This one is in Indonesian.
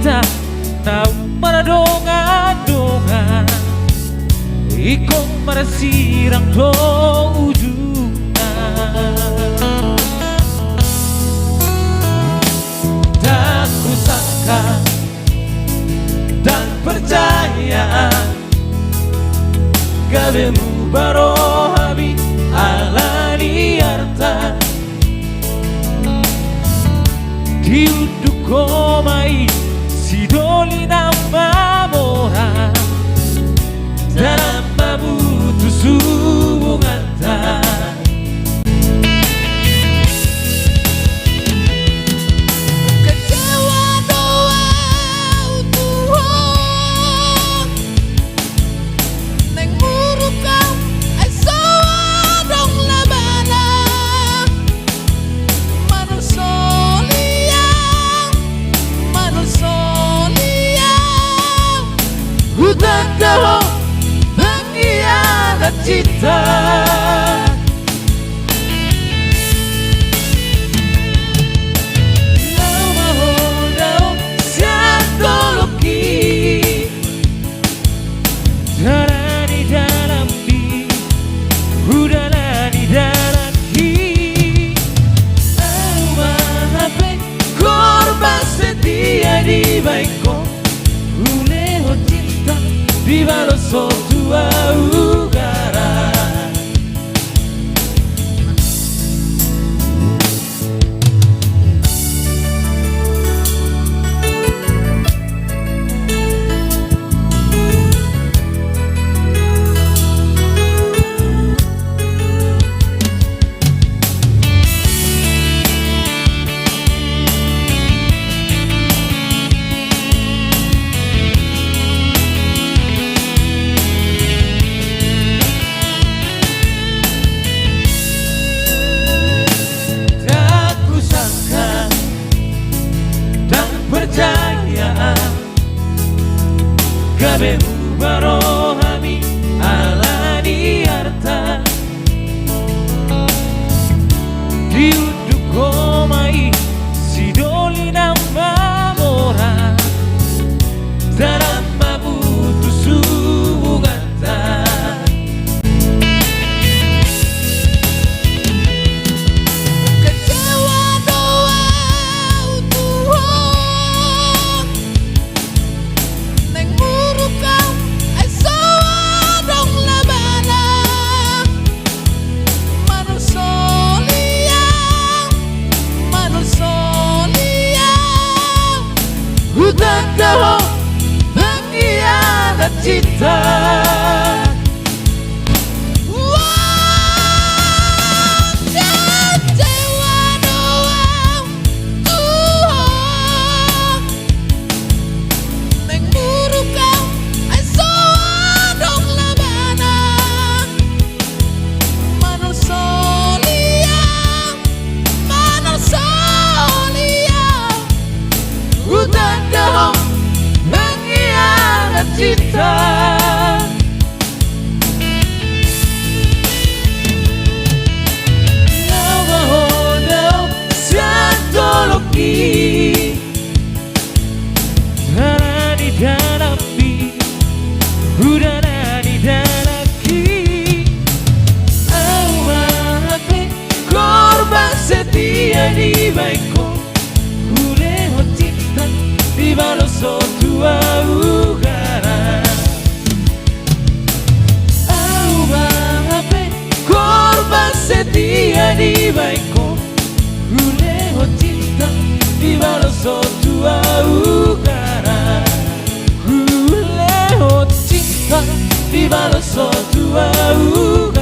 kita na maradonga-donga ikaw marasirang to ujuna. Tak kusangka dan percaya gabemu baro habi ala diarta diuduk komai sidoli nama mora dalam mabutus hubungan tak kecewa doa utuhan neng murukau esoa dong labana manusolia hutan kau pengkhianat cinta. Di baiko uleho cinta di balo sotua ugara. Gabemu baro hami ala diarta diuduk komai sidoli nama mora dalam mabutus hubungan tak kecewa doa utuhan neng murukau esoa dong labana manusolia hutan kau pengkhianat cinta. Kecewa doa Tuhan neng murukau esoa dong labana manusolia Hutan kau pengkhianat cinta. Udara di dalamku, aku korban setia di baiko, uleho cinta di balo sotua ugara. Korban setia di baiko, uleho cinta di balo sotua ugara. Uleho cinta di balo sotua ugara.